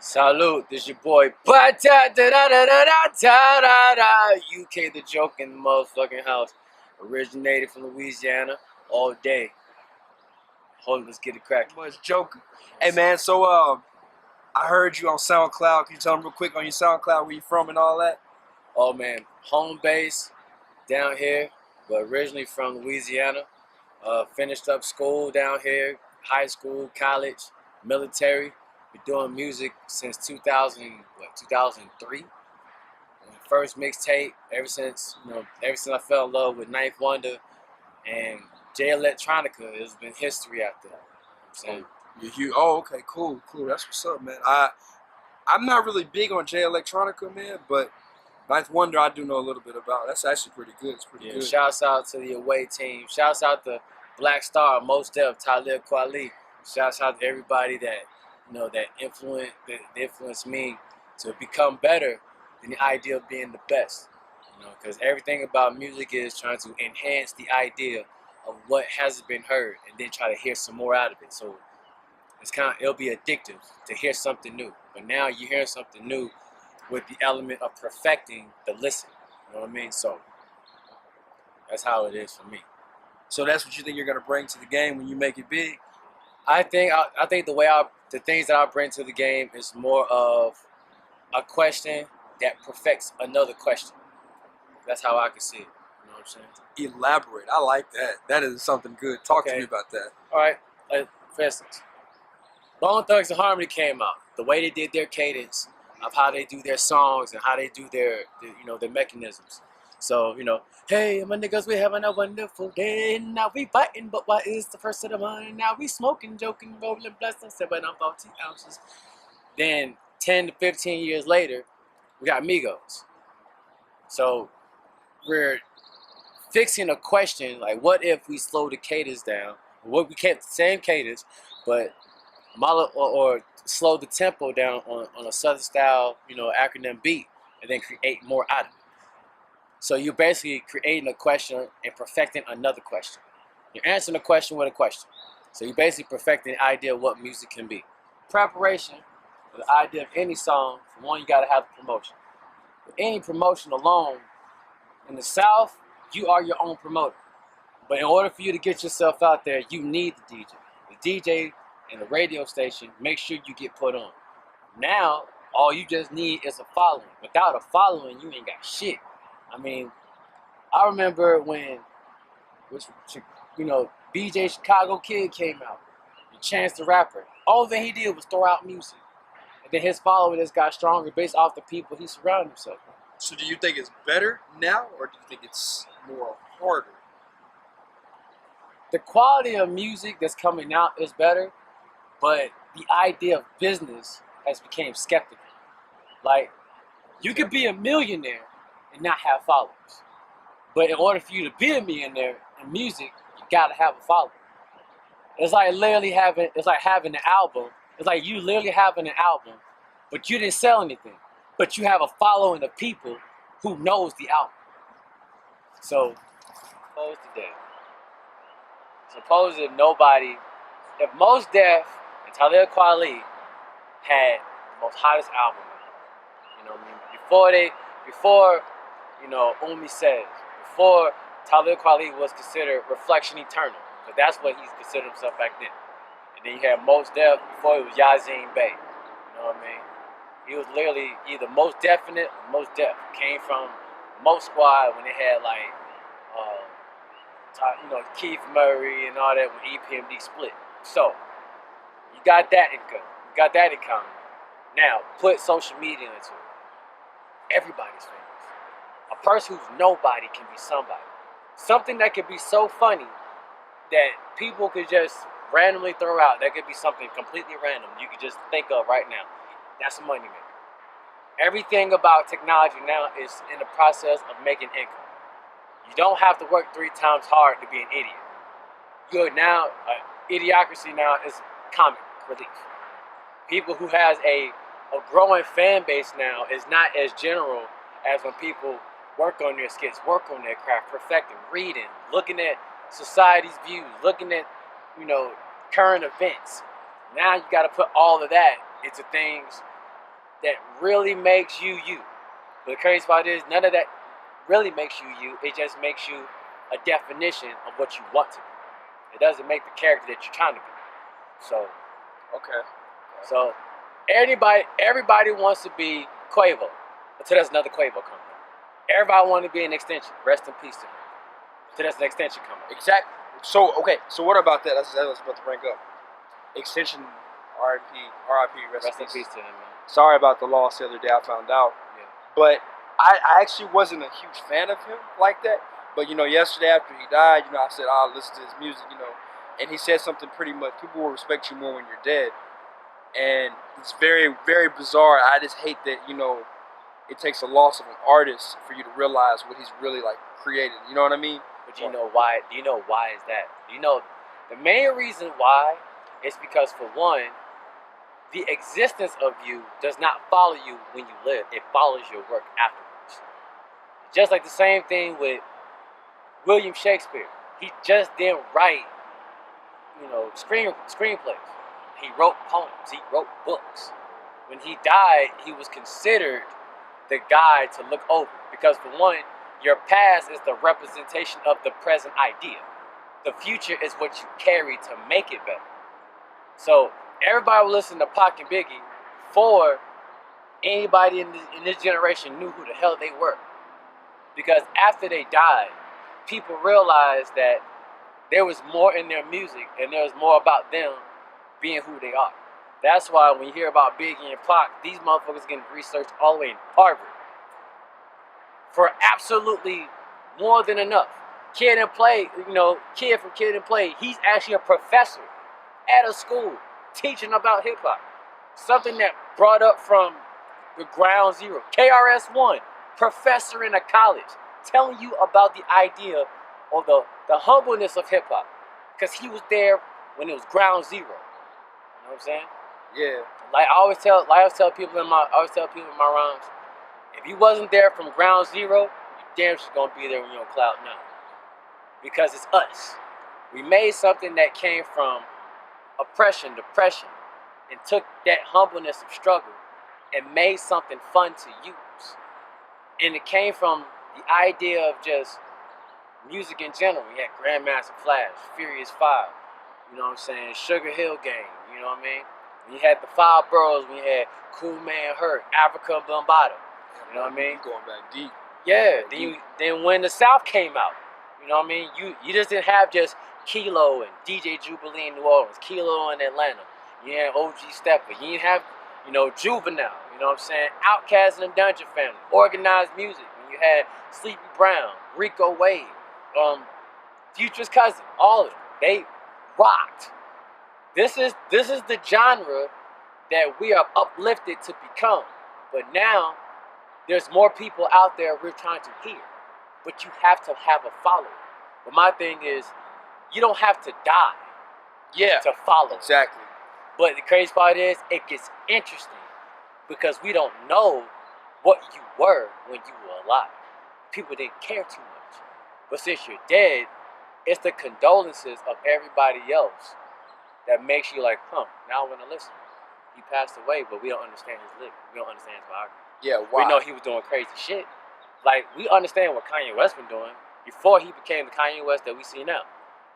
Salute, this your boy UK the joke in the motherfucking house. Originated from Louisiana all day. Hold on, let's get it cracking. Much joking. Hey man, so I heard you on SoundCloud. Can you tell them real quick on your SoundCloud where you from and all that? Oh man, home base down here, but originally from Louisiana. Finished up school down here, high school, college, military. Been doing music since 2003. First mixtape ever since I fell in love with Ninth Wonder and J Electronica. It's been history after that. You know what I'm saying? Oh, okay, cool. That's what's up, man. I'm not really big on J Electronica, man, but Ninth Wonder I do know a little bit about. That's actually pretty good. It's pretty good. Shouts out to the away team. Shouts out to Black Star, Most Def, Talib Kweli. Shouts out to everybody that that influenced me to become better than the idea of being the best. Because everything about music is trying to enhance the idea of what hasn't been heard and then try to hear some more out of it. So it'll be addictive to hear something new. But now you're hearing something new with the element of perfecting the listen. You know what I mean? So that's how it is for me. So that's what you think you're gonna bring to the game when you make it big? I think the things that I bring to the game is more of a question that perfects another question. That's how I can see it. You know what I'm saying? Elaborate. I like that. That is something good. Talk to me about that. All right. For instance, Bone Thugs and Harmony came out. The way they did their cadence of how they do their songs and how they do their mechanisms. So, hey, my niggas, we having a wonderful day. Now we fighting, but why is the first of the month? Now we smoking, joking, rolling, blessing, 7 on 40 ounces. Then 10 to 15 years later, we got Migos. So we're fixing a question like, what if we slow the cadence down? What we kept the same cadence, but or slow the tempo down on a southern style, acronym beat, and then create more out of it. So you're basically creating a question and perfecting another question. You're answering a question with a question. So you're basically perfecting the idea of what music can be. Preparation for the idea of any song, for one, you gotta have the promotion. With any promotion alone, in the South, you are your own promoter. But in order for you to get yourself out there, you need the DJ. The DJ and the radio station, make sure you get put on. Now, all you just need is a following. Without a following, you ain't got shit. I mean, I remember when, BJ Chicago Kid came out, and Chance the Rapper. All that he did was throw out music. And then his following just got stronger based off the people he surrounded himself with. So do you think it's better now, or do you think it's more harder? The quality of music that's coming out is better, but the idea of business has become skeptical. Like, you could be a millionaire and not have followers. But in order for you to be a millionaire in music, you gotta have a following. It's like having an album. It's like you literally having an album, but you didn't sell anything. But you have a following of people who knows the album. So, suppose if Mos Def and Talib Kweli had the most hottest album, before Umi says, before Talib Kweli was considered Reflection Eternal, but that's what he's considered himself back then. And then you had Mos Def, before it was Yazin Bey. You know what I mean? He was literally either Most Definite or Most Def. Came from Most Squad when they had Keith Murray and all that when EPMD split. So you got that income. You got that in common. Now put social media into it. Everybody's famous. A person who's nobody can be somebody. Something that could be so funny that people could just randomly throw out. That could be something completely random you could just think of right now. That's a money maker. Everything about technology now is in the process of making income. You don't have to work 3 times hard to be an idiot. Idiocracy now is comic relief. People who has a growing fan base now is not as general as when people work on their skits, work on their craft, perfecting, reading, looking at society's views, looking at, current events. Now you got to put all of that into things that really makes you you. But the crazy part is, none of that really makes you you. It just makes you a definition of what you want to be. It doesn't make the character that you're trying to be. So, Okay. so everybody wants to be Quavo until there's another Quavo coming up. Everybody wants to be an extension. Rest in peace to him. Until there's an extension coming up. Exactly. So okay. So what about that? That's what I was about to bring up. Extension, R.I.P. Rest Rest in in peace. peace to him, man. Sorry about the loss the other day. I found out, Yeah. but I actually wasn't a huge fan of him like that. But yesterday after he died, I said I'll listen to his music, and he said something pretty much. People will respect you more when you're dead, and it's very, very bizarre. I just hate that it takes a loss of an artist for you to realize what he's really like created. You know what I mean? But do you know why? Do you know why is that? Do you know the main reason why is because, for one, the existence of you does not follow you when you live. It follows your work afterwards. Just like the same thing with William Shakespeare. He just didn't write, screenplays. He wrote poems. He wrote books. When he died, he was considered the guy to look over. Because, for one, your past is the representation of the present idea. The future is what you carry to make it better. So everybody will listen to Pac and Biggie before anybody in this generation knew who the hell they were. Because after they died, people realized that there was more in their music and there was more about them being who they are. That's why when you hear about Biggie and Pac, these motherfuckers getting researched all the way in Harvard for absolutely more than enough. Kid and Play, kid from Kid and Play, he's actually a professor at a school teaching about hip hop. Something that brought up from the ground zero. KRS-One, professor in a college, telling you about the idea or the humbleness of hip hop. Because he was there when it was ground zero. You know what I'm saying? Yeah. Like I always tell people in my rhymes, if you wasn't there from ground zero, you damn sure gonna be there when you're on cloud nine. Because it's us. We made something that came from oppression, depression, and took that humbleness of struggle and made something fun to use. And it came from the idea of just music in general. We had Grandmaster Flash, Furious Five, you know what I'm saying, Sugar Hill Gang, you know what I mean? We had the Five Boroughs, we had Cool Man Hurt, Africa Bombada, you know what I mean? Going back deep. Yeah, then when the South came out, you know what I mean? You just didn't have just Kilo and DJ Jubilee in New Orleans, Kilo in Atlanta. You had OG Stepper. You didn't have, Juvenile. You know what I'm saying? Outkast and the Dungeon Family. Organized music. You had Sleepy Brown, Rico Wade, Future's cousin. All of them. They rocked. This is the genre that we are uplifted to become. But now there's more people out there we're trying to hear. But you have to have a follower. But my thing is, you don't have to die to follow. Exactly. But the crazy part is, it gets interesting because we don't know what you were when you were alive. People didn't care too much. But since you're dead, it's the condolences of everybody else that makes you like, now I want to listen. He passed away, but we don't understand his living. We don't understand his biography. Yeah, why? We know he was doing crazy shit. Like, we understand what Kanye West been doing before he became the Kanye West that we see now.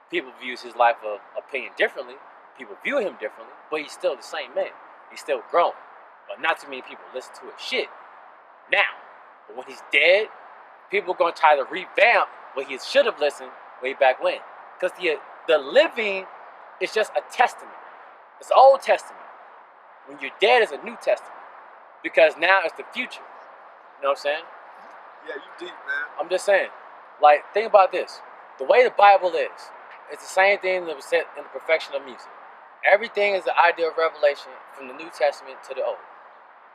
People views his life of opinion differently. People view him differently, but he's still the same man. He's still growing. But not too many people listen to his shit now. But when he's dead, people are going to try to revamp what he should have listened way back when. Because the living is just a testament. It's the Old Testament. When you're dead, it's a New Testament. Because now it's the future. You know what I'm saying? Yeah, you deep, man. I'm just saying. Like, think about this. The way the Bible is, it's the same thing that was said in the perfection of music. Everything is the idea of revelation from the New Testament to the Old.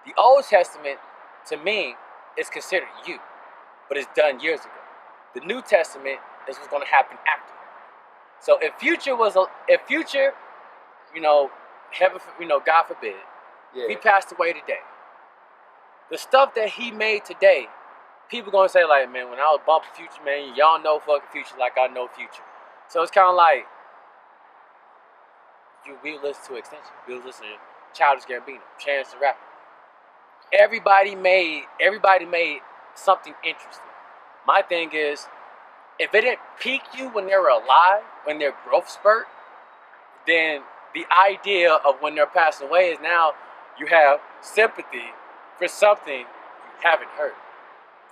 The Old Testament, to me, is considered you, but it's done years ago. The New Testament is what's going to happen after. So if future, heaven, God forbid, if he passed away today, the stuff that he made today, people gonna say like, man, when I was bumping Future, man, y'all know fucking Future like I know Future. So it's kind of like, we listen to Extension, we listen to Childish Gambino, Chance the Rapper. everybody made something interesting. My thing is, if it didn't pique you when they were alive, when their growth spurt, then the idea of when they're passing away is now you have sympathy for something you haven't heard.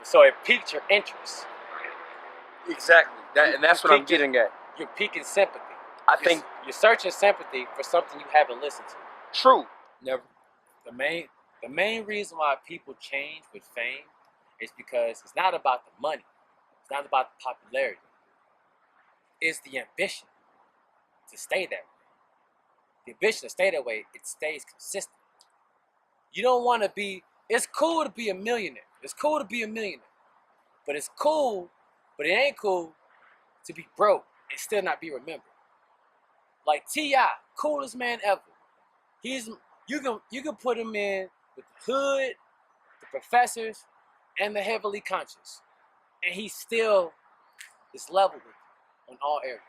So it piqued your interest. Exactly. And that's what I'm getting at. You're piquing sympathy. I think you're searching sympathy for something you haven't listened to. True. Never. The main reason why people change with fame is because it's not about the money. It's not about the popularity. It's the ambition to stay that way. The ambition to stay that way, it stays consistent. You don't want to be, it's cool to be a millionaire. It's cool to be a millionaire. But it's cool, but it ain't cool to be broke and still not be remembered. Like T.I., coolest man ever. You can put him in with the hood, the professors, and the heavily conscious. And he still is level with you on all areas.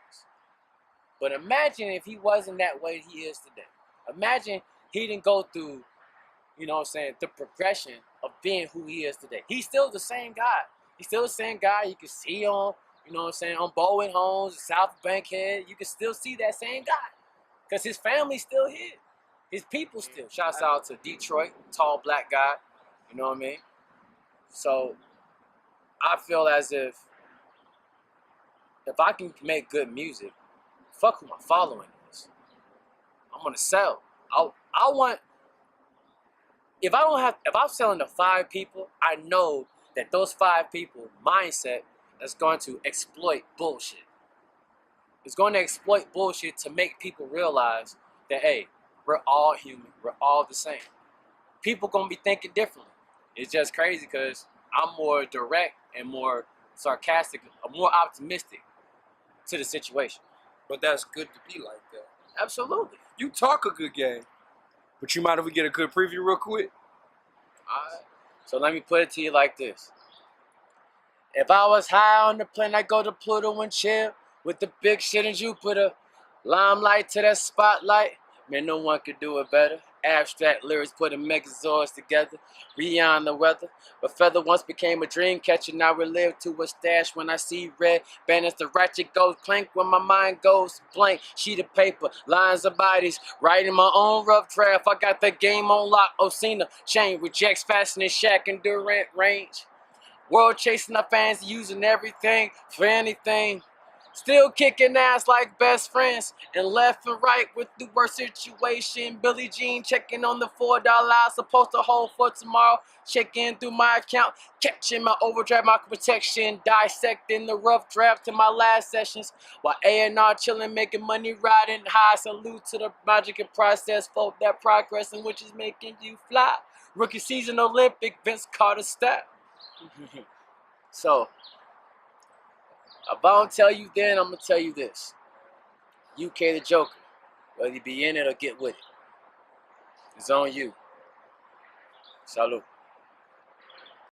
But imagine if he wasn't that way he is today. Imagine he didn't go through, you know what I'm saying, the progression of being who he is today. He's still the same guy. He's still the same guy you can see on, you know what I'm saying, on Bowen Homes, South Bankhead. You can still see that same guy. Because his family's still here. His people still. Shouts out to Detroit, tall black guy. You know what I mean? So I feel as if I can make good music, fuck who my following is. I'm gonna sell. I want, if I'm selling to 5 people, I know that those 5 people mindset is going to exploit bullshit. It's going to exploit bullshit to make people realize that, hey, we're all human. We're all the same. People going to be thinking differently. It's just crazy because I'm more direct and more sarcastic, more optimistic to the situation. But that's good to be like that. Absolutely. You talk a good game. But you mind if we get a good preview real quick? Alright. So let me put it to you like this. If I was high on the plane, I'd go to Pluto and chill with the big shit in Jupiter. Limelight to that spotlight. Man, no one could do it better. Abstract lyrics putting megazords together. Beyond the weather. But feather once became a dream catcher. Now relive to a stash when I see red banners. The ratchet goes clank when my mind goes blank. Sheet of paper, lines of bodies. Writing my own rough draft. I got the game on lock. Osina, Shane rejects fastening Shaq and Durant range. World chasing our fans, using everything for anything. Still kicking ass like best friends. And left and right with the worst situation. Billie Jean checking on the $4 I supposed to hold for tomorrow. Checking through my account. Catching my overdraft, my protection. Dissecting the rough draft to my last sessions. While A&R chilling, making money, riding high. Salute to the magic and process. Folk that progress in which is making you fly. Rookie season Olympic, Vince Carter style. So, if I don't tell you then, I'm going to tell you this. UK the Joker, whether you be in it or get with it, it's on you. Salute.